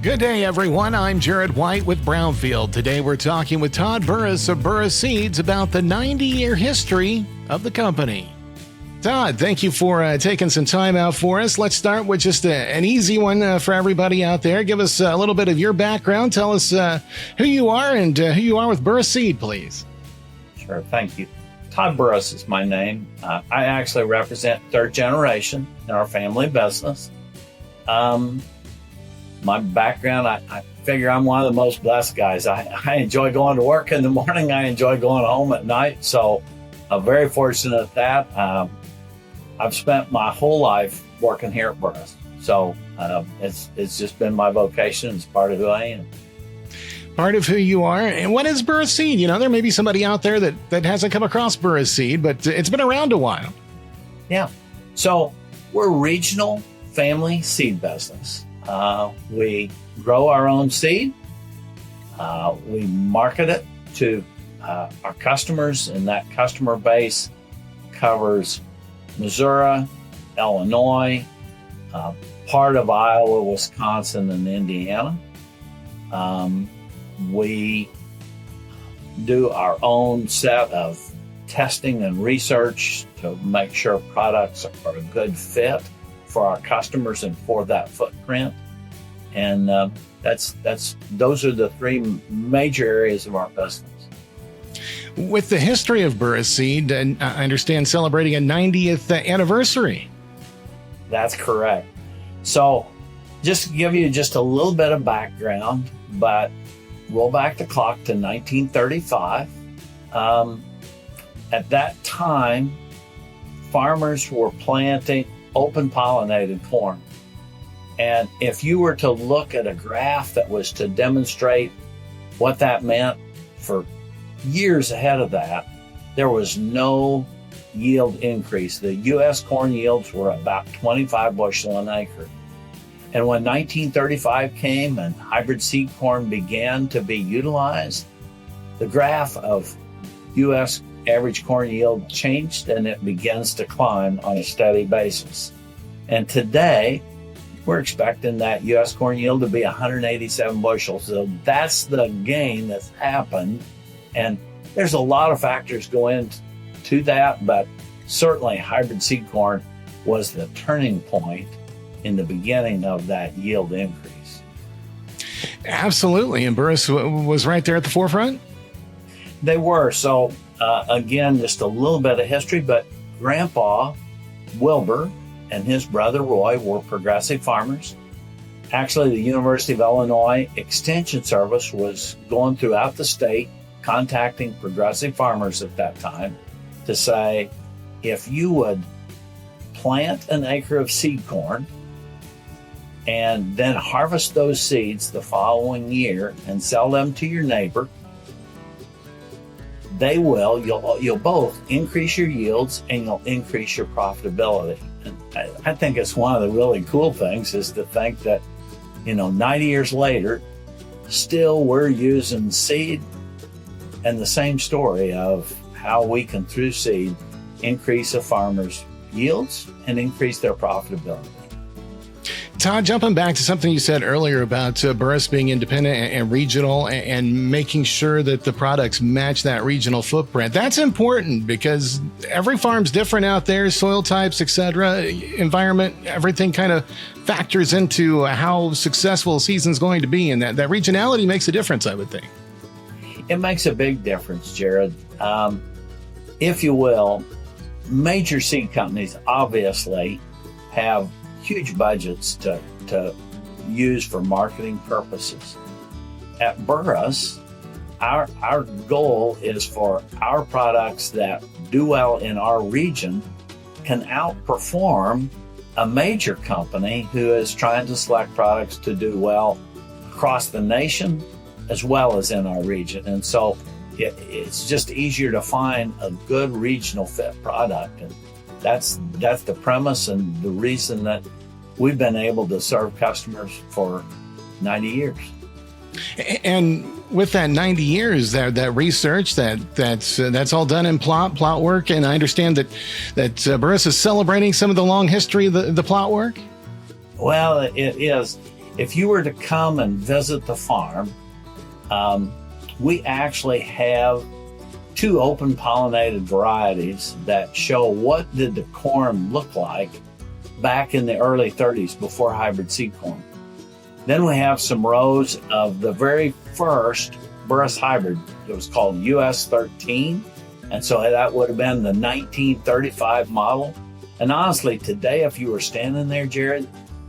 Good day, everyone. I'm Jared White with Brownfield. Today we're talking with Todd Burrus of Burrus Seeds about the 90-year history of the company. Todd, thank you for taking some time out for us. Let's start with just an easy one for everybody out there. Give us a little bit of your background. Tell us who you are and who you are with Burrus Seed, please. Sure, thank you. Todd Burrus is my name. I actually represent third generation in our family business. My background, I figure I'm one of the most blessed guys. I enjoy going to work in the morning. I enjoy going home at night. So I'm very fortunate at that. I've spent my whole life working here at Burrus. So it's just been my vocation. It's part of who I am. Part of who you are. And what is Burrus Seed? You know, there may be somebody out there that hasn't come across Burrus Seed, but it's been around a while. Yeah. So we're a regional family seed business. We grow our own seed. We market it to our customers, and that customer base covers Missouri, Illinois, part of Iowa, Wisconsin, and Indiana. We do our own set of testing and research to make sure products are a good fit for our customers and for that footprint. And those are the three major areas of our business. With the history of Burrus Seed, and I understand celebrating a 90th anniversary. That's correct. So just to give you just a little bit of background, but roll back the clock to 1935. At that time, farmers were planting open-pollinated corn. And if you were to look at a graph that was to demonstrate what that meant for years ahead of that, there was no yield increase. The U.S. corn yields were about 25 bushel an acre. And when 1935 came and hybrid seed corn began to be utilized, the graph of U.S. average corn yield changed and it begins to climb on a steady basis. And today, we're expecting that U.S. corn yield to be 187 bushels. So that's the gain that's happened. And there's a lot of factors go into that, but certainly hybrid seed corn was the turning point in the beginning of that yield increase. Absolutely. And Burrus was right there at the forefront? They were. So again, just a little bit of history, but Grandpa Wilbur and his brother Roy were progressive farmers. Actually, the University of Illinois Extension Service was going throughout the state, contacting progressive farmers at that time to say, if you would plant an acre of seed corn and then harvest those seeds the following year and sell them to your neighbor, you'll both increase your yields and you'll increase your profitability. And I think it's one of the really cool things is to think that, 90 years later, still we're using seed and the same story of how we can, through seed, increase a farmer's yields and increase their profitability. Todd, jumping back to something you said earlier about Burrus being independent and regional and making sure that the products match that regional footprint. That's important because every farm's different out there, soil types, etc., environment, everything kind of factors into how successful a season's going to be. And that regionality makes a difference, I would think. It makes a big difference, Jared. If you will, major seed companies obviously have huge budgets to use for marketing purposes. At Burrus, our goal is for our products that do well in our region can outperform a major company who is trying to select products to do well across the nation as well as in our region. And so it's just easier to find a good regional fit product. And that's the premise and the reason that we've been able to serve customers for 90 years. And with that 90 years, that research, that's all done in plot work. And I understand that Burrus is celebrating some of the long history of the plot work. Well, it is. if you were to come and visit the farm, we actually have 2 open pollinated varieties that show what did the corn look like back in the early 30s before hybrid seed corn. Then we have some rows of the very first Burrus hybrid. It was called US 13. And so that would have been the 1935 model. And honestly, today, if you were standing there, Jared,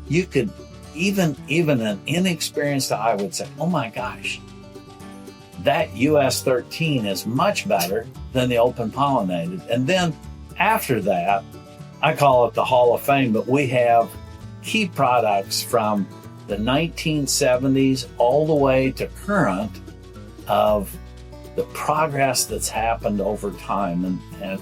you could, even an inexperienced eye would say, oh my gosh, that US 13 is much better than the open pollinated. And then after that, I call it the Hall of Fame, but we have key products from the 1970s all the way to current of the progress that's happened over time. And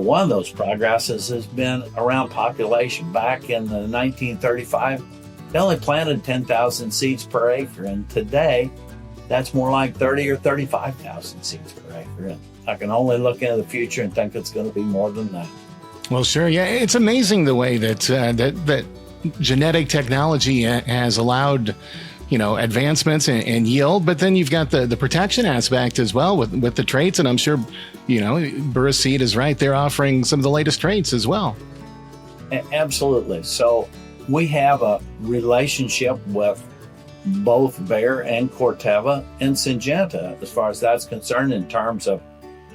one of those progresses has been around population. Back in the 1935, they only planted 10,000 seeds per acre. And today, that's more like 30 or 35,000 seeds per acre. And I can only look into the future and think it's going to be more than that. Well, sure. Yeah, it's amazing the way that that genetic technology has allowed, advancements and yield, but then you've got the protection aspect as well with the traits. And I'm sure, Burrus Seed is right. They're offering some of the latest traits as well. Absolutely. So we have a relationship with both Bayer and Corteva and Syngenta, as far as that's concerned, in terms of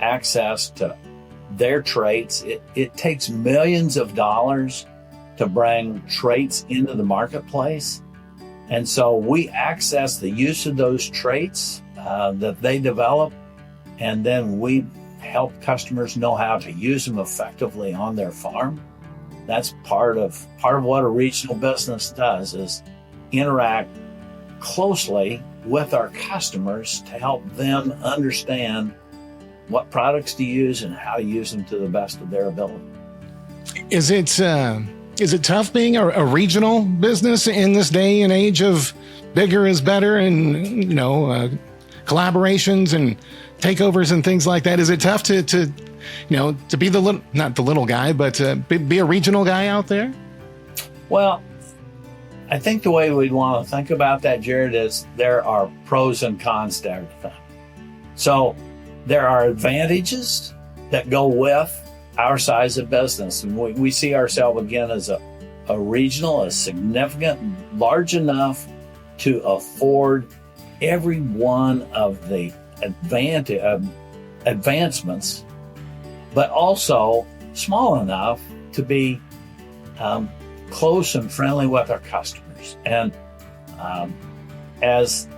access to their traits. It takes millions of dollars to bring traits into the marketplace. And so we access the use of those traits that they develop, and then we help customers know how to use them effectively on their farm. That's part of what a regional business does, is interact closely with our customers to help them understand what products to use and how to use them to the best of their ability. Is it tough being a regional business in this day and age of bigger is better and, collaborations and takeovers and things like that? Is it tough to be not the little guy, but be a regional guy out there? Well, I think the way we'd want to think about that, Jared, is there are pros and cons to everything. So there are advantages that go with our size of business. And we see ourselves again as a regional, a significant, large enough to afford every one of the advancements, but also small enough to be close and friendly with our customers. And as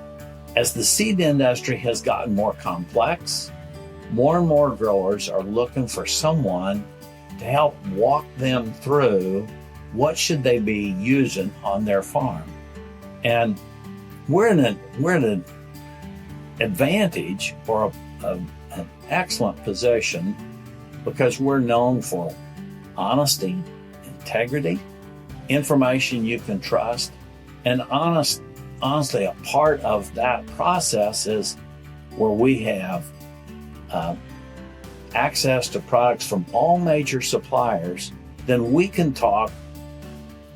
the seed industry has gotten more complex, more and more growers are looking for someone to help walk them through what should they be using on their farm. And we're in an advantage or an excellent position because we're known for honesty, integrity, information you can trust. And honestly, a part of that process is where we have access to products from all major suppliers. Then we can talk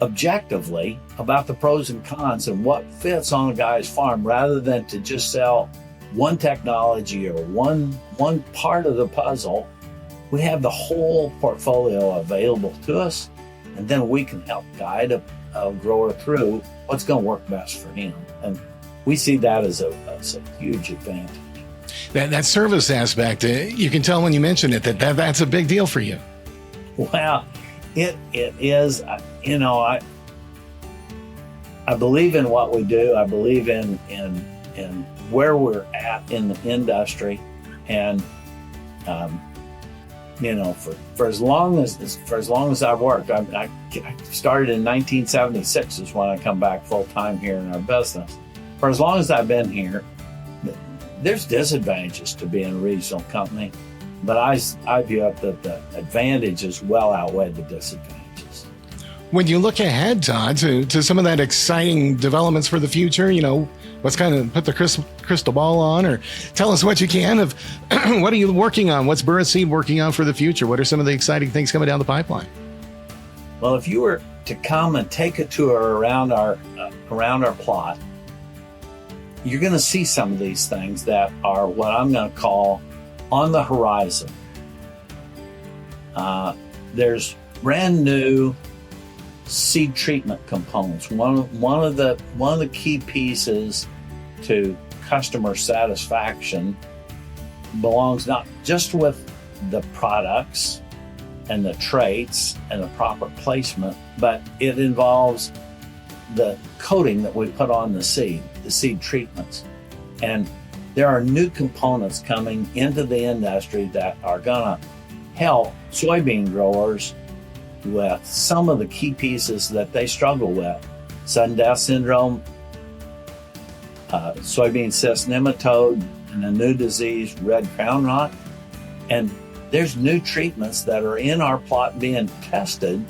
objectively about the pros and cons and what fits on a guy's farm, rather than to just sell one technology or one part of the puzzle. We have the whole portfolio available to us, and then we can help guide a grower through what's going to work best for him. And we see that as a huge advantage. That service aspect, you can tell when you mention it that's a big deal for you. Well, it is. I believe in what we do. I believe in where we're at in the industry, and for as long as I've worked, I started in 1976 is when I come back full time here in our business. For as long as I've been here, there's disadvantages to being a regional company, but I view it that the advantages well outweigh the disadvantages. When you look ahead, Todd, to some of that exciting developments for the future, what's kind of put the crystal ball on, or tell us what you can of what are you working on? What's Burrus Seed working on for the future? What are some of the exciting things coming down the pipeline? Well, if you were to come and take a tour around our plot, you're going to see some of these things that are what I'm going to call on the horizon. There's brand new seed treatment components. One of the key pieces to customer satisfaction belongs not just with the products and the traits and the proper placement, but it involves the coating that we put on the seed treatments. And there are new components coming into the industry that are going to help soybean growers with some of the key pieces that they struggle with. Sudden death syndrome, soybean cyst nematode, and a new disease, red crown rot. And there's new treatments that are in our plot being tested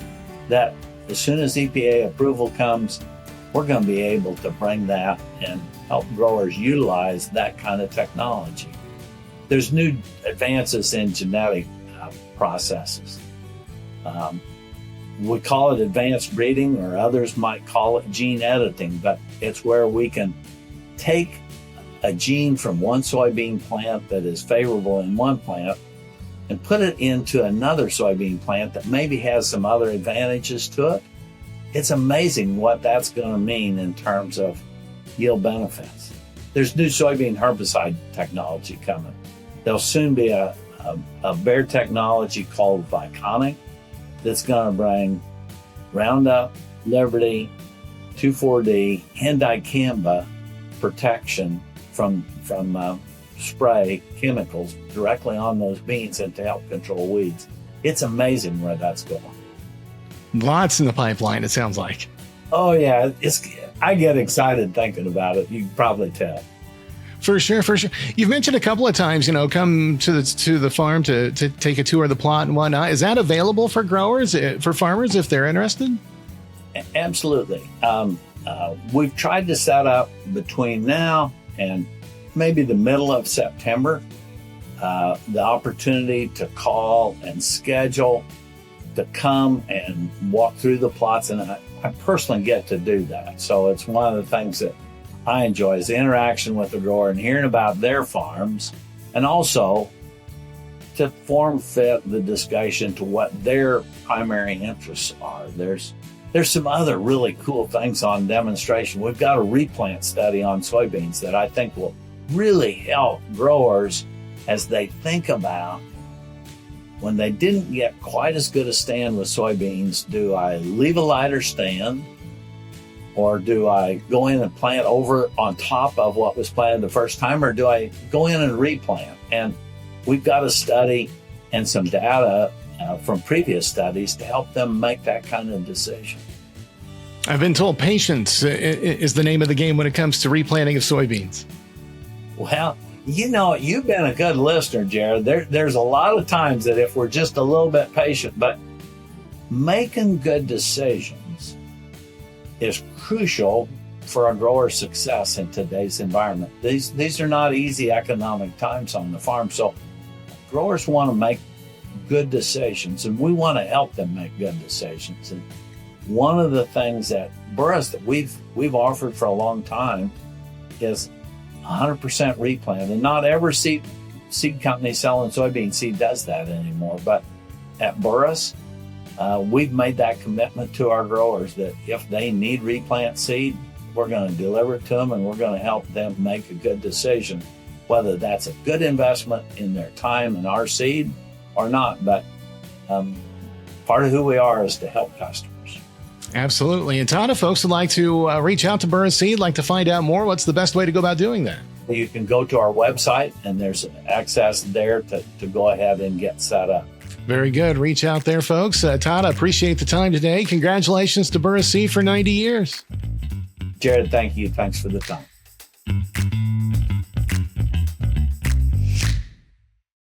that as soon as EPA approval comes, we're going to be able to bring that and help growers utilize that kind of technology. There's new advances in genetic processes. We call it advanced breeding, or others might call it gene editing, but it's where we can take a gene from one soybean plant that is favorable in one plant and put it into another soybean plant that maybe has some other advantages to it. It's amazing what that's going to mean in terms of yield benefits. There's new soybean herbicide technology coming. There'll soon be a Bayer technology called Viconic that's going to bring Roundup, Liberty, 2,4-D, and dicamba protection from spray chemicals directly on those beans and to help control weeds. It's amazing where that's going. Lots in the pipeline, it sounds like. Oh yeah, I get excited thinking about it. You can probably tell. For sure. You've mentioned a couple of times, come to the farm to take a tour of the plot and whatnot. Is that available for growers, for farmers, if they're interested? Absolutely. We've tried to set up between now and maybe the middle of September, the opportunity to call and schedule to come and walk through the plots. And I personally get to do that. So it's one of the things that I enjoy is the interaction with the grower and hearing about their farms, and also to form fit the discussion to what their primary interests are. There's some other really cool things on demonstration. We've got a replant study on soybeans that I think will really help growers as they think about when they didn't get quite as good a stand with soybeans. Do I leave a lighter stand, or do I go in and plant over on top of what was planted the first time, or do I go in and replant? And we've got a study and some data from previous studies to help them make that kind of decision. I've been told patience is the name of the game when it comes to replanting of soybeans. Well, you've been a good listener, Jared. There's a lot of times that if we're just a little bit patient, but making good decisions is crucial for a grower's success in today's environment. These are not easy economic times on the farm, so growers want to make good decisions, and we want to help them make good decisions. And one of the things that Burrus that we've offered for a long time is 100% replant, and not every seed company selling soybean seed does that anymore. But at Burrus, we've made that commitment to our growers that if they need replant seed, we're going to deliver it to them, and we're going to help them make a good decision, whether that's a good investment in their time and our seed or not. But part of who we are is to help customers. Absolutely. And Todd, if folks would like to reach out to Burrus Seed, like to find out more, what's the best way to go about doing that? You can go to our website, and there's access there to go ahead and get set up. Very good. Reach out there, folks. Todd, I appreciate the time today. Congratulations to Burrus Seed for 90 years. Jared, thank you. Thanks for the time.